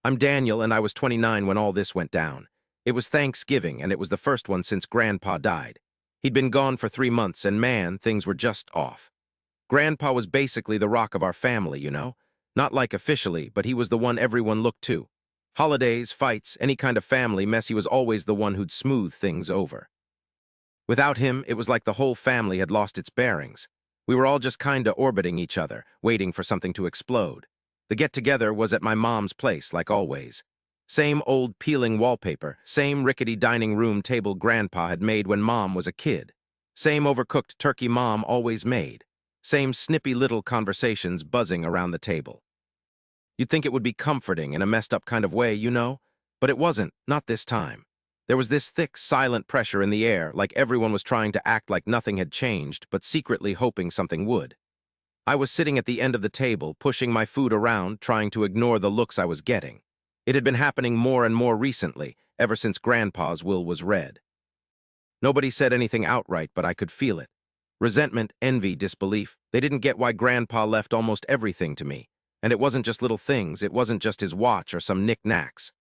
I'm Daniel, and I was 29 when all this went down. It was Thanksgiving, and it was the first one since Grandpa died. He'd been gone for 3 months, and man, things were just off. Grandpa was basically the rock of our family, you know? Not like officially, but he was the one everyone looked to. Holidays, fights, any kind of family mess, he was always the one who'd smooth things over. Without him, it was like the whole family had lost its bearings. We were all just kinda orbiting each other, waiting for something to explode. The get-together was at my mom's place, like always. Same old peeling wallpaper, same rickety dining room table Grandpa had made when Mom was a kid. Same overcooked turkey Mom always made. Same snippy little conversations buzzing around the table. You'd think it would be comforting in a messed up kind of way, you know? But it wasn't, not this time. There was this thick, silent pressure in the air, like everyone was trying to act like nothing had changed, but secretly hoping something would. I was sitting at the end of the table, pushing my food around, trying to ignore the looks I was getting. It had been happening more and more recently, ever since Grandpa's will was read. Nobody said anything outright, but I could feel it. Resentment, envy, disbelief. They didn't get why Grandpa left almost everything to me. And it wasn't just little things, it wasn't just his watch or some knick-knacks.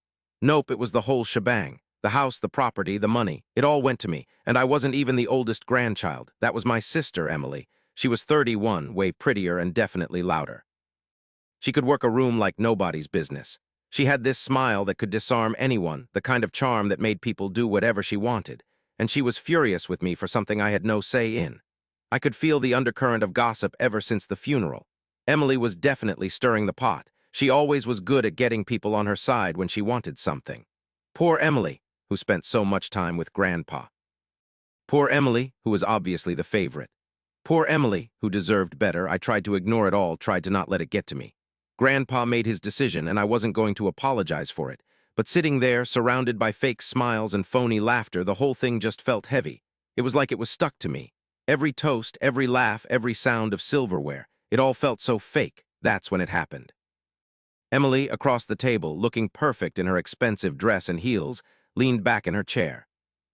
Nope, it was the whole shebang. The house, the property, the money. It all went to me, and I wasn't even the oldest grandchild. That was my sister, Emily. She was 31, way prettier and definitely louder. She could work a room like nobody's business. She had this smile that could disarm anyone, the kind of charm that made people do whatever she wanted, and she was furious with me for something I had no say in. I could feel the undercurrent of gossip ever since the funeral. Emily was definitely stirring the pot. She always was good at getting people on her side when she wanted something. Poor Emily, who spent so much time with Grandpa. Poor Emily, who was obviously the favorite. Poor Emily, who deserved better. I tried to ignore it all, tried to not let it get to me. Grandpa made his decision, and I wasn't going to apologize for it. But sitting there, surrounded by fake smiles and phony laughter, the whole thing just felt heavy. It was like it was stuck to me. Every toast, every laugh, every sound of silverware. It all felt so fake. That's when it happened. Emily, across the table, looking perfect in her expensive dress and heels, leaned back in her chair.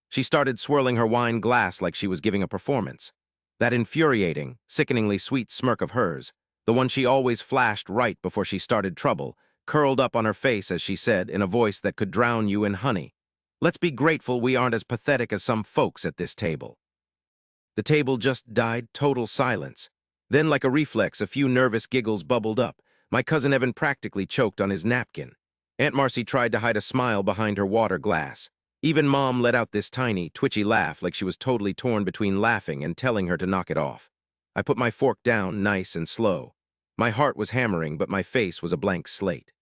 She started swirling her wine glass like she was giving a performance. That infuriating, sickeningly sweet smirk of hers, the one she always flashed right before she started trouble, curled up on her face as she said, in a voice that could drown you in honey, "Let's be grateful we aren't as pathetic as some folks at this table." The table just died, total silence. Then, like a reflex, a few nervous giggles bubbled up. My cousin Evan practically choked on his napkin. Aunt Marcy tried to hide a smile behind her water glass. Even Mom let out this tiny, twitchy laugh like she was totally torn between laughing and telling her to knock it off. I put my fork down, nice and slow. My heart was hammering, but my face was a blank slate.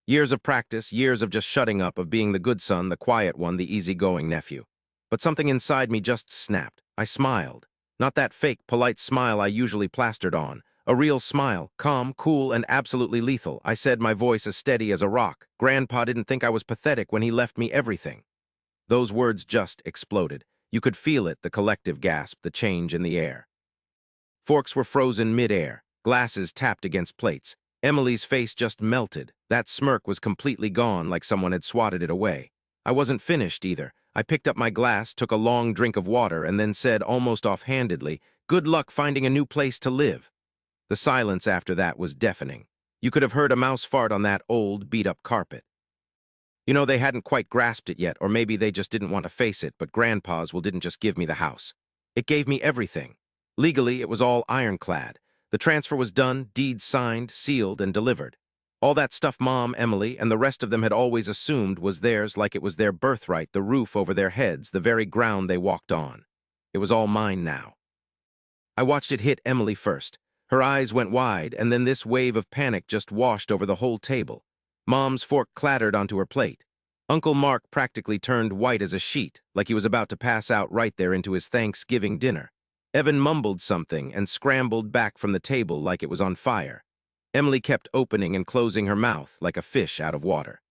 Years of practice, years of just shutting up, of being the good son, the quiet one, the easygoing nephew. But something inside me just snapped. I smiled. Not that fake, polite smile I usually plastered on. A real smile, calm, cool, and absolutely lethal. I said, my voice as steady as a rock. Grandpa didn't think I was pathetic when he left me everything. Those words just exploded. You could feel it, the collective gasp, the change in the air. Forks were frozen mid-air, glasses tapped against plates. Emily's face just melted. That smirk was completely gone, like someone had swatted it away. I wasn't finished either. I picked up my glass, took a long drink of water, and then said, almost offhandedly, "Good luck finding a new place to live." The silence after that was deafening. You could have heard a mouse fart on that old, beat-up carpet. You know, they hadn't quite grasped it yet, or maybe they just didn't want to face it, but Grandpa's will didn't just give me the house. It gave me everything. Legally, it was all ironclad. The transfer was done, deeds signed, sealed, and delivered. All that stuff Mom, Emily, and the rest of them had always assumed was theirs, like it was their birthright, the roof over their heads, the very ground they walked on. It was all mine now. I watched it hit Emily first. Her eyes went wide, and then this wave of panic just washed over the whole table. Mom's fork clattered onto her plate. Uncle Mark practically turned white as a sheet, like he was about to pass out right there into his Thanksgiving dinner. Evan mumbled something and scrambled back from the table like it was on fire. Emily kept opening and closing her mouth like a fish out of water.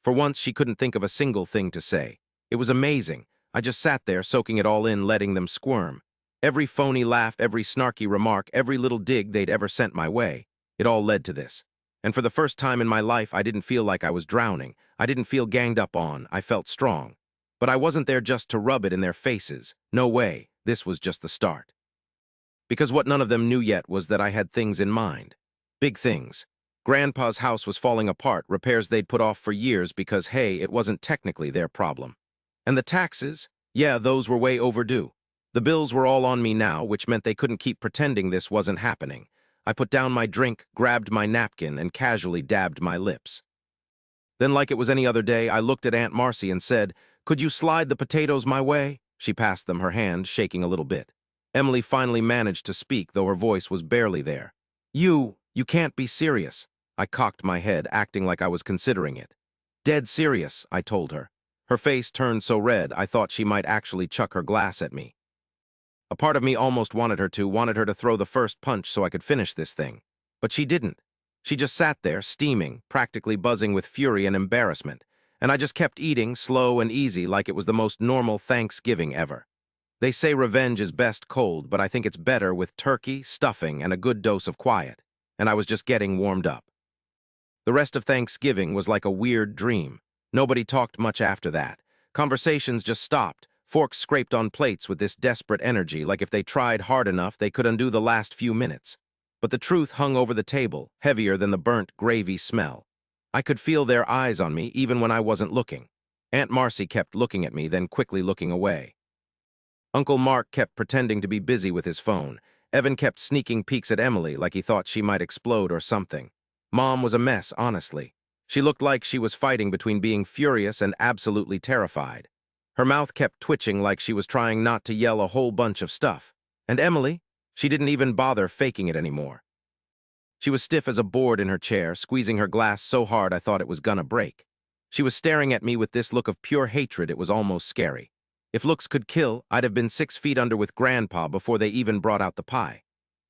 For once, she couldn't think of a single thing to say. It was amazing. I just sat there, soaking it all in, letting them squirm. Every phony laugh, every snarky remark, every little dig they'd ever sent my way, it all led to this. And for the first time in my life, I didn't feel like I was drowning. I didn't feel ganged up on. I felt strong. But I wasn't there just to rub it in their faces. No way. This was just the start. Because what none of them knew yet was that I had things in mind. Big things. Grandpa's house was falling apart, repairs they'd put off for years because, hey, it wasn't technically their problem. And the taxes? Yeah, those were way overdue. The bills were all on me now, which meant they couldn't keep pretending this wasn't happening. I put down my drink, grabbed my napkin, and casually dabbed my lips. Then, like it was any other day, I looked at Aunt Marcy and said, "Could you slide the potatoes my way?" She passed them, her hand shaking a little bit. Emily finally managed to speak, though her voice was barely there. You can't be serious." I cocked my head, acting like I was considering it. "Dead serious," I told her. Her face turned so red, I thought she might actually chuck her glass at me. A part of me almost wanted her to throw the first punch so I could finish this thing. But she didn't. She just sat there, steaming, practically buzzing with fury and embarrassment, and I just kept eating, slow and easy, like it was the most normal Thanksgiving ever. They say revenge is best cold, but I think it's better with turkey, stuffing, and a good dose of quiet, and I was just getting warmed up. The rest of Thanksgiving was like a weird dream. Nobody talked much after that. Conversations just stopped, forks scraped on plates with this desperate energy, like if they tried hard enough they could undo the last few minutes. But the truth hung over the table, heavier than the burnt gravy smell. I could feel their eyes on me even when I wasn't looking. Aunt Marcy kept looking at me, then quickly looking away. Uncle Mark kept pretending to be busy with his phone. Evan kept sneaking peeks at Emily like he thought she might explode or something. Mom was a mess, honestly. She looked like she was fighting between being furious and absolutely terrified. Her mouth kept twitching like she was trying not to yell a whole bunch of stuff. And Emily? She didn't even bother faking it anymore. She was stiff as a board in her chair, squeezing her glass so hard I thought it was gonna break. She was staring at me with this look of pure hatred it was almost scary. If looks could kill, I'd have been 6 feet under with Grandpa before they even brought out the pie.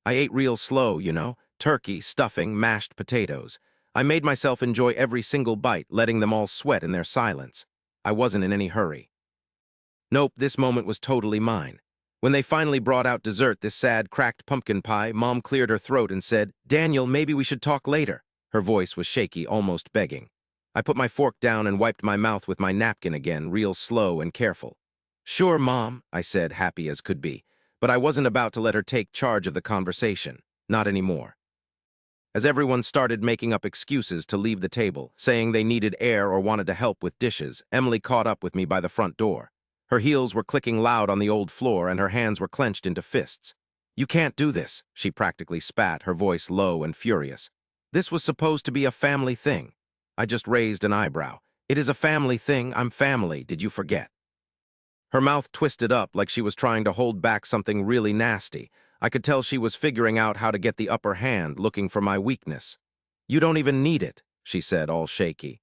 I ate real slow, you know, turkey, stuffing, mashed potatoes. I made myself enjoy every single bite, letting them all sweat in their silence. I wasn't in any hurry. Nope, this moment was totally mine. When they finally brought out dessert, this sad, cracked pumpkin pie, Mom cleared her throat and said, "Daniel, maybe we should talk later." Her voice was shaky, almost begging. I put my fork down and wiped my mouth with my napkin again, real slow and careful. "Sure, Mom," I said, happy as could be, but I wasn't about to let her take charge of the conversation. Not anymore. As everyone started making up excuses to leave the table, saying they needed air or wanted to help with dishes, Emily caught up with me by the front door. Her heels were clicking loud on the old floor and her hands were clenched into fists. "You can't do this," she practically spat, her voice low and furious. "This was supposed to be a family thing." I just raised an eyebrow. "It is a family thing. I'm family. Did you forget?" Her mouth twisted up like she was trying to hold back something really nasty. I could tell she was figuring out how to get the upper hand, looking for my weakness. "You don't even need it," she said, all shaky.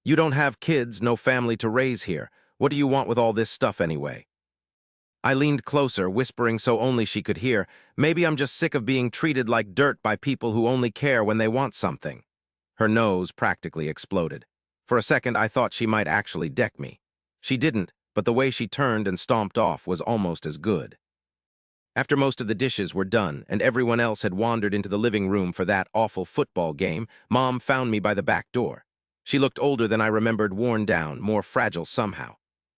"You don't have kids, no family to raise here. What do you want with all this stuff anyway?" I leaned closer, whispering so only she could hear, "Maybe I'm just sick of being treated like dirt by people who only care when they want something." Her nose practically exploded. For a second, I thought she might actually deck me. She didn't, but the way she turned and stomped off was almost as good. After most of the dishes were done and everyone else had wandered into the living room for that awful football game, Mom found me by the back door. She looked older than I remembered, worn down, more fragile somehow.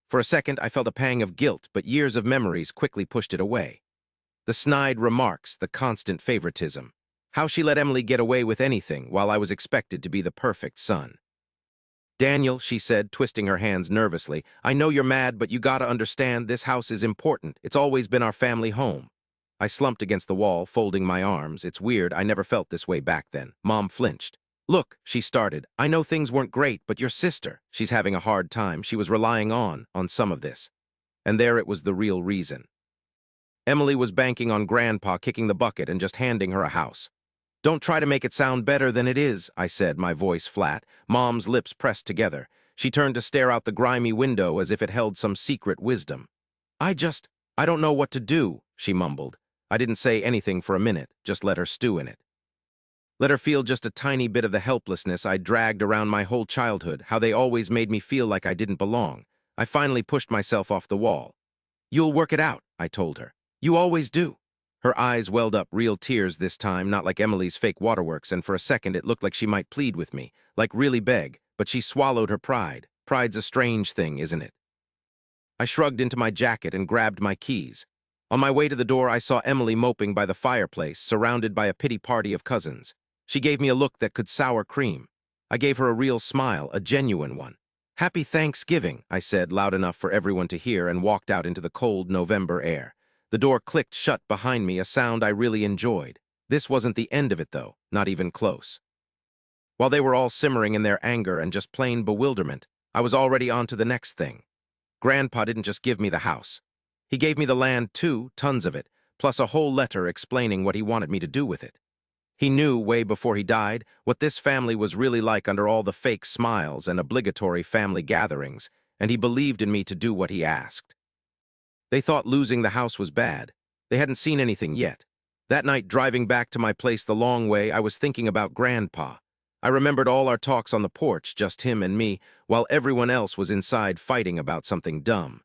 For a second, I felt a pang of guilt, but years of memories quickly pushed it away. The snide remarks, the constant favoritism. How she let Emily get away with anything while I was expected to be the perfect son. "Daniel," she said, twisting her hands nervously, "I know you're mad, but you gotta understand this house is important. It's always been our family home." I slumped against the wall, folding my arms. It's weird, I never felt this way back then. Mom flinched. "Look," she started, "I know things weren't great, but your sister, she's having a hard time. She was relying on some of this." And there it was, the real reason. Emily was banking on Grandpa kicking the bucket and just handing her a house. "Don't try to make it sound better than it is," I said, my voice flat. Mom's lips pressed together. She turned to stare out the grimy window as if it held some secret wisdom. I don't know what to do," she mumbled. I didn't say anything for a minute, just let her stew in it. Let her feel just a tiny bit of the helplessness I dragged around my whole childhood, how they always made me feel like I didn't belong. I finally pushed myself off the wall. "You'll work it out," I told her. "You always do." Her eyes welled up, real tears this time, not like Emily's fake waterworks, and for a second it looked like she might plead with me, like really beg, but she swallowed her pride. Pride's a strange thing, isn't it? I shrugged into my jacket and grabbed my keys. On my way to the door, I saw Emily moping by the fireplace, surrounded by a pity party of cousins. She gave me a look that could sour cream. I gave her a real smile, a genuine one. "Happy Thanksgiving," I said loud enough for everyone to hear and walked out into the cold November air. The door clicked shut behind me, a sound I really enjoyed. This wasn't the end of it, though, not even close. While they were all simmering in their anger and just plain bewilderment, I was already on to the next thing. Grandpa didn't just give me the house. He gave me the land too, tons of it, plus a whole letter explaining what he wanted me to do with it. He knew, way before he died, what this family was really like under all the fake smiles and obligatory family gatherings, and he believed in me to do what he asked. They thought losing the house was bad. They hadn't seen anything yet. That night, driving back to my place the long way, I was thinking about Grandpa. I remembered all our talks on the porch, just him and me, while everyone else was inside fighting about something dumb.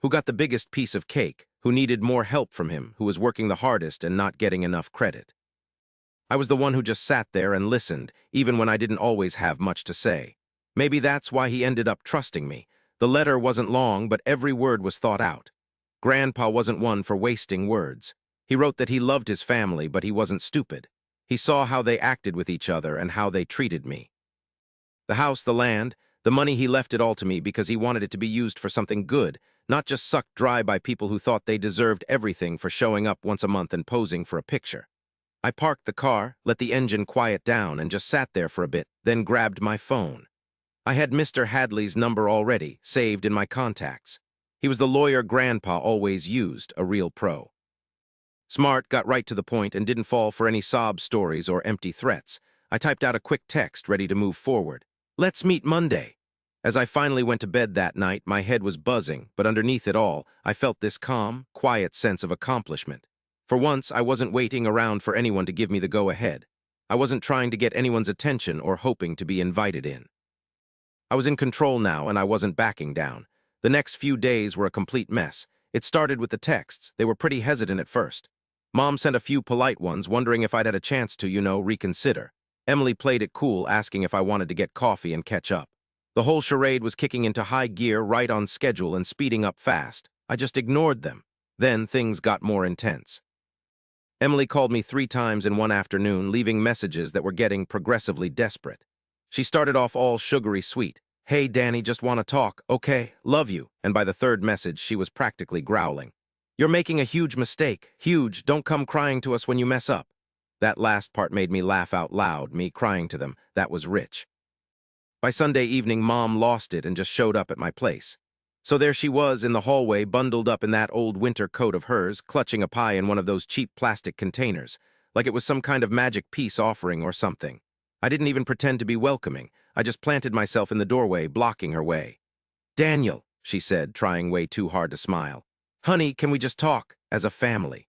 Who got the biggest piece of cake? Who needed more help from him? Who was working the hardest and not getting enough credit? I was the one who just sat there and listened, even when I didn't always have much to say. Maybe that's why he ended up trusting me. The letter wasn't long, but every word was thought out. Grandpa wasn't one for wasting words. He wrote that he loved his family, but he wasn't stupid. He saw how they acted with each other and how they treated me. The house, the land, the money, he left it all to me because he wanted it to be used for something good, not just sucked dry by people who thought they deserved everything for showing up once a month and posing for a picture. I parked the car, let the engine quiet down, and just sat there for a bit, then grabbed my phone. I had Mr. Hadley's number already, saved in my contacts. He was the lawyer Grandpa always used, a real pro. Smart, got right to the point, and didn't fall for any sob stories or empty threats. I typed out a quick text, ready to move forward. "Let's meet Monday." As I finally went to bed that night, my head was buzzing, but underneath it all, I felt this calm, quiet sense of accomplishment. For once, I wasn't waiting around for anyone to give me the go-ahead. I wasn't trying to get anyone's attention or hoping to be invited in. I was in control now, and I wasn't backing down. The next few days were a complete mess. It started with the texts. They were pretty hesitant at first. Mom sent a few polite ones, wondering if I'd had a chance to, reconsider. Emily played it cool, asking if I wanted to get coffee and catch up. The whole charade was kicking into high gear, right on schedule and speeding up fast. I just ignored them. Then things got more intense. Emily called me 3 times in one afternoon, leaving messages that were getting progressively desperate. She started off all sugary sweet. "Hey, Danny, just want to talk. Okay, love you." And by the third message, she was practically growling. "You're making a huge mistake. Huge. Don't come crying to us when you mess up." That last part made me laugh out loud, me crying to them. That was rich. By Sunday evening, Mom lost it and just showed up at my place. So there she was in the hallway, bundled up in that old winter coat of hers, clutching a pie in one of those cheap plastic containers, like it was some kind of magic peace offering or something. I didn't even pretend to be welcoming. I just planted myself in the doorway, blocking her way. "Daniel," she said, trying way too hard to smile. "Honey, can we just talk, as a family?"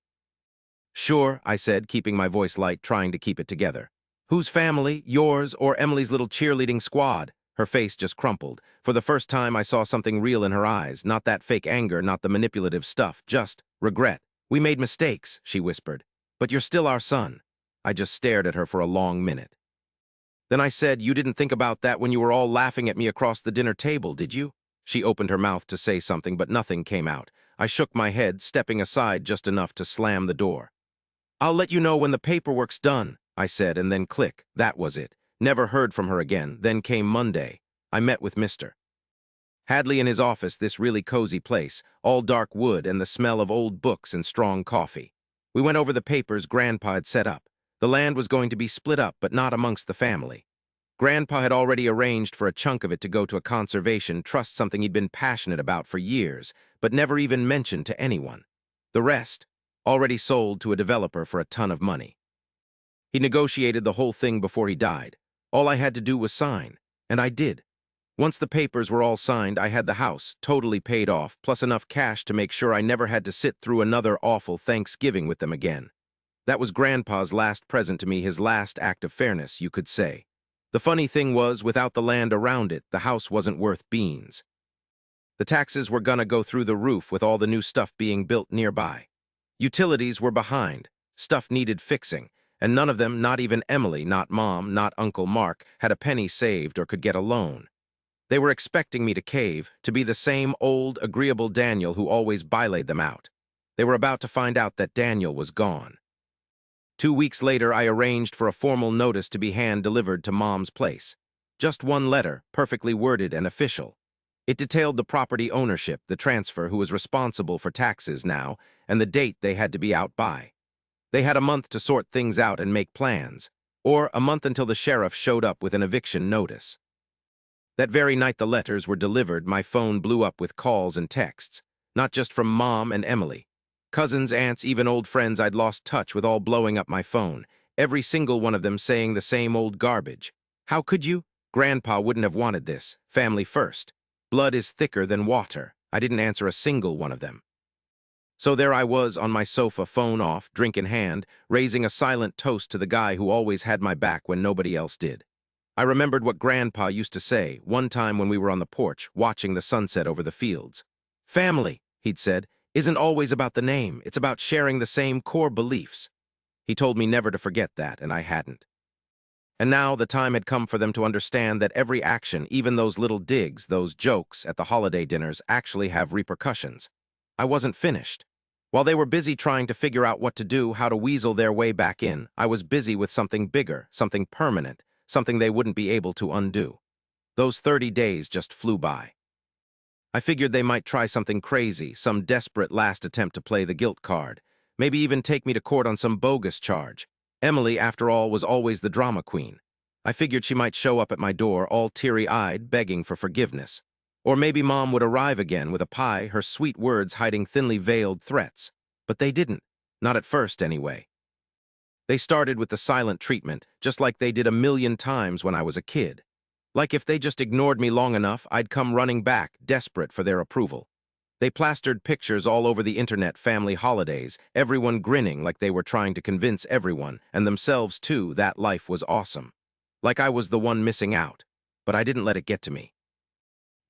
"Sure," I said, keeping my voice light, trying to keep it together. "Whose family? Yours or Emily's little cheerleading squad?" Her face just crumpled. For the first time, I saw something real in her eyes, not that fake anger, not the manipulative stuff, just regret. "We made mistakes," she whispered. "But you're still our son." I just stared at her for a long minute. Then I said, "You didn't think about that when you were all laughing at me across the dinner table, did you?" She opened her mouth to say something, but nothing came out. I shook my head, stepping aside just enough to slam the door. "I'll let you know when the paperwork's done," I said, and then click. That was it. Never heard from her again. Then came Monday. I met with Mr. Hadley in his office, this really cozy place, all dark wood and the smell of old books and strong coffee. We went over the papers Grandpa had set up. The land was going to be split up, but not amongst the family. Grandpa had already arranged for a chunk of it to go to a conservation trust, something he'd been passionate about for years, but never even mentioned to anyone. The rest, already sold to a developer for a ton of money. He negotiated the whole thing before he died. All I had to do was sign, and I did. Once the papers were all signed, I had the house, totally paid off, plus enough cash to make sure I never had to sit through another awful Thanksgiving with them again. That was Grandpa's last present to me, his last act of fairness, you could say. The funny thing was, without the land around it, the house wasn't worth beans. The taxes were gonna go through the roof with all the new stuff being built nearby. Utilities were behind. Stuff needed fixing, and none of them, not even Emily, not Mom, not Uncle Mark, had a penny saved or could get a loan. They were expecting me to cave, to be the same old, agreeable Daniel who always bilayed them out. They were about to find out that Daniel was gone. 2 weeks later, I arranged for a formal notice to be hand-delivered to Mom's place. Just one letter, perfectly worded and official. It detailed the property ownership, the transfer, who was responsible for taxes now, and the date they had to be out by. They had a month to sort things out and make plans, or a month until the sheriff showed up with an eviction notice. That very night the letters were delivered, my phone blew up with calls and texts, not just from Mom and Emily. Cousins, aunts, even old friends I'd lost touch with all blowing up my phone, every single one of them saying the same old garbage. How could you? Grandpa wouldn't have wanted this. Family first. Blood is thicker than water. I didn't answer a single one of them. So there I was on my sofa, phone off, drink in hand, raising a silent toast to the guy who always had my back when nobody else did. I remembered what Grandpa used to say one time when we were on the porch, watching the sunset over the fields. Family, he'd said, isn't always about the name. It's about sharing the same core beliefs. He told me never to forget that, and I hadn't. And now the time had come for them to understand that every action, even those little digs, those jokes at the holiday dinners, actually have repercussions. I wasn't finished. While they were busy trying to figure out what to do, how to weasel their way back in, I was busy with something bigger, something permanent, something they wouldn't be able to undo. Those 30 days just flew by. I figured they might try something crazy, some desperate last attempt to play the guilt card, maybe even take me to court on some bogus charge. Emily, after all, was always the drama queen. I figured she might show up at my door, all teary-eyed, begging for forgiveness. Or maybe Mom would arrive again with a pie, her sweet words hiding thinly veiled threats. But they didn't. Not at first, anyway. They started with the silent treatment, just like they did a million times when I was a kid. Like if they just ignored me long enough, I'd come running back, desperate for their approval. They plastered pictures all over the internet, family holidays, everyone grinning like they were trying to convince everyone, and themselves too, that life was awesome. Like I was the one missing out. But I didn't let it get to me.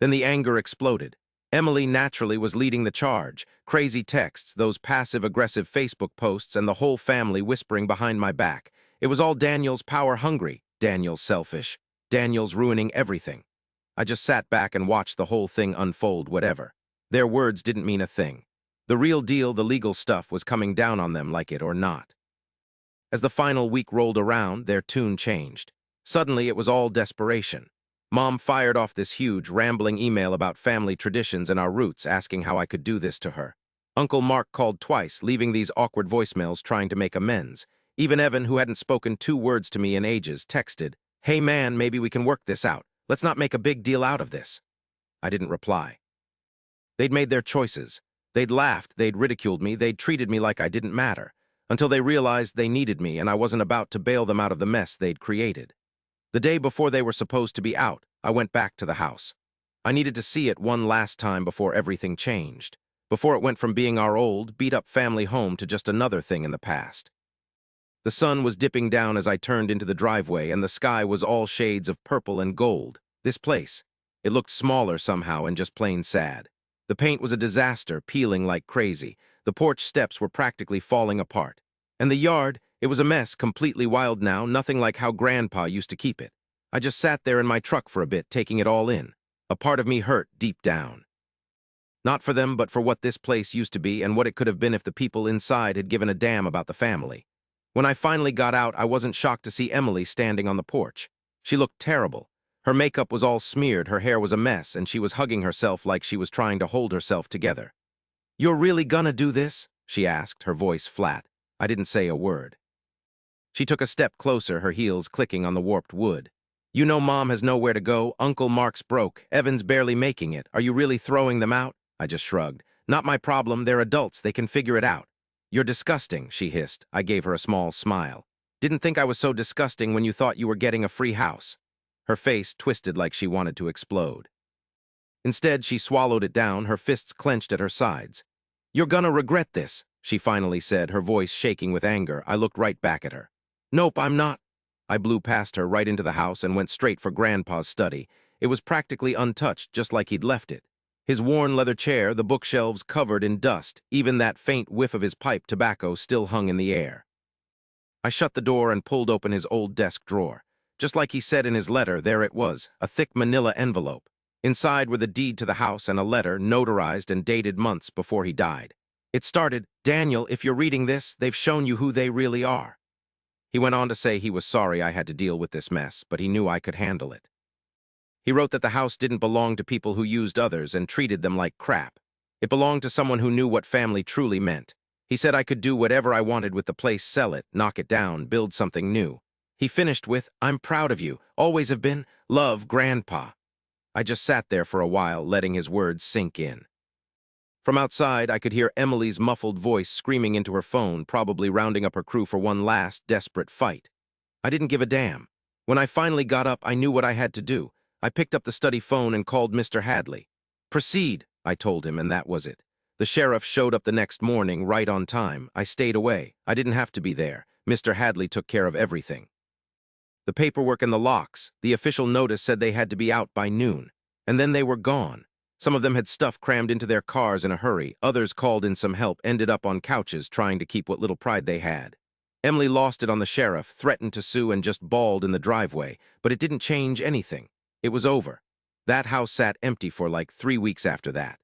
Then the anger exploded. Emily naturally was leading the charge. Crazy texts, those passive-aggressive Facebook posts, and the whole family whispering behind my back. It was all Daniel's power-hungry, Daniel's selfish, Daniel's ruining everything. I just sat back and watched the whole thing unfold, whatever. Their words didn't mean a thing. The real deal, the legal stuff, was coming down on them, like it or not. As the final week rolled around, their tune changed. Suddenly, it was all desperation. Mom fired off this huge, rambling email about family traditions and our roots, asking how I could do this to her. Uncle Mark called twice, leaving these awkward voicemails trying to make amends. Even Evan, who hadn't spoken 2 words to me in ages, texted, "Hey man, maybe we can work this out. Let's not make a big deal out of this." I didn't reply. They'd made their choices. They'd laughed, they'd ridiculed me, they'd treated me like I didn't matter, until they realized they needed me and I wasn't about to bail them out of the mess they'd created. The day before they were supposed to be out, I went back to the house. I needed to see it one last time before everything changed, before it went from being our old, beat-up family home to just another thing in the past. The sun was dipping down as I turned into the driveway, and the sky was all shades of purple and gold. This place, it looked smaller somehow and just plain sad. The paint was a disaster, peeling like crazy. The porch steps were practically falling apart. And the yard, it was a mess, completely wild now, nothing like how Grandpa used to keep it. I just sat there in my truck for a bit, taking it all in. A part of me hurt deep down. Not for them, but for what this place used to be and what it could have been if the people inside had given a damn about the family. When I finally got out, I wasn't shocked to see Emily standing on the porch. She looked terrible. Her makeup was all smeared, her hair was a mess, and she was hugging herself like she was trying to hold herself together. "You're really gonna do this?" she asked, her voice flat. I didn't say a word. She took a step closer, her heels clicking on the warped wood. "You know Mom has nowhere to go. Uncle Mark's broke. Evan's barely making it. Are you really throwing them out?" I just shrugged. "Not my problem. They're adults. They can figure it out." "You're disgusting," she hissed. I gave her a small smile. "Didn't think I was so disgusting when you thought you were getting a free house." Her face twisted like she wanted to explode. Instead, she swallowed it down, her fists clenched at her sides. "You're gonna regret this," she finally said, her voice shaking with anger. I looked right back at her. "Nope, I'm not." I blew past her right into the house and went straight for Grandpa's study. It was practically untouched, just like he'd left it. His worn leather chair, the bookshelves covered in dust, even that faint whiff of his pipe tobacco still hung in the air. I shut the door and pulled open his old desk drawer. Just like he said in his letter, there it was, a thick manila envelope. Inside were the deed to the house and a letter, notarized and dated months before he died. It started, "Daniel, if you're reading this, they've shown you who they really are." He went on to say he was sorry I had to deal with this mess, but he knew I could handle it. He wrote that the house didn't belong to people who used others and treated them like crap. It belonged to someone who knew what family truly meant. He said I could do whatever I wanted with the place, sell it, knock it down, build something new. He finished with, "I'm proud of you, always have been, love, Grandpa." I just sat there for a while, letting his words sink in. From outside, I could hear Emily's muffled voice screaming into her phone, probably rounding up her crew for one last, desperate fight. I didn't give a damn. When I finally got up, I knew what I had to do. I picked up the study phone and called Mr. Hadley. "Proceed," I told him, and that was it. The sheriff showed up the next morning, right on time. I stayed away. I didn't have to be there. Mr. Hadley took care of everything. The paperwork and the locks, the official notice said they had to be out by noon. And then they were gone. Some of them had stuff crammed into their cars in a hurry. Others called in some help, ended up on couches trying to keep what little pride they had. Emily lost it on the sheriff, threatened to sue, and just bawled in the driveway. But it didn't change anything. It was over. That house sat empty for like 3 weeks after that.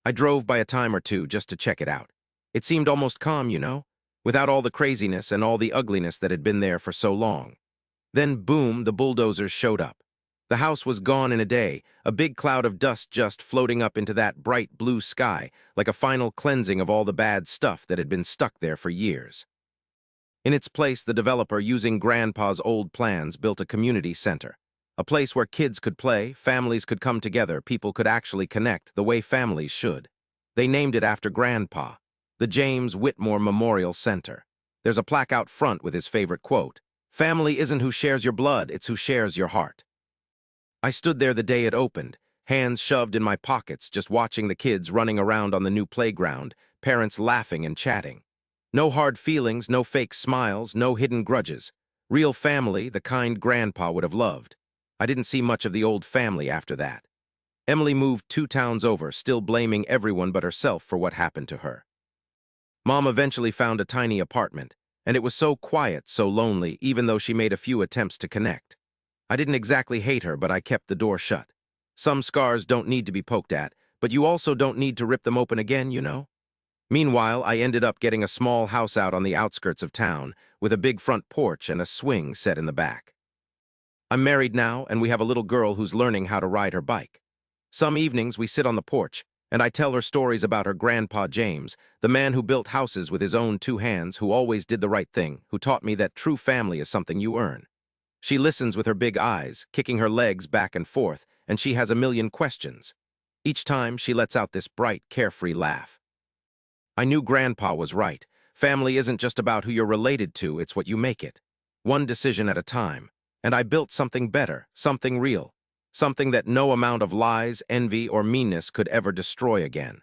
I drove by a time or two just to check it out. It seemed almost calm, without all the craziness and all the ugliness that had been there for so long. Then, boom, the bulldozers showed up. The house was gone in a day, a big cloud of dust just floating up into that bright blue sky, like a final cleansing of all the bad stuff that had been stuck there for years. In its place, the developer, using Grandpa's old plans, built a community center. A place where kids could play, families could come together, people could actually connect the way families should. They named it after Grandpa, the James Whitmore Memorial Center. There's a plaque out front with his favorite quote, "Family isn't who shares your blood, it's who shares your heart." I stood there the day it opened, hands shoved in my pockets, just watching the kids running around on the new playground, parents laughing and chatting. No hard feelings, no fake smiles, no hidden grudges. Real family, the kind Grandpa would have loved. I didn't see much of the old family after that. Emily moved 2 towns over, still blaming everyone but herself for what happened to her. Mom eventually found a tiny apartment, and it was so quiet, so lonely, even though she made a few attempts to connect. I didn't exactly hate her, but I kept the door shut. Some scars don't need to be poked at, but you also don't need to rip them open again, Meanwhile, I ended up getting a small house out on the outskirts of town, with a big front porch and a swing set in the back. I'm married now, and we have a little girl who's learning how to ride her bike. Some evenings we sit on the porch, and I tell her stories about her Grandpa James, the man who built houses with his own 2 hands, who always did the right thing, who taught me that true family is something you earn. She listens with her big eyes, kicking her legs back and forth, and she has a million questions. Each time she lets out this bright, carefree laugh. I knew Grandpa was right. Family isn't just about who you're related to, it's what you make it. One decision at a time. And I built something better, something real. Something that no amount of lies, envy, or meanness could ever destroy again.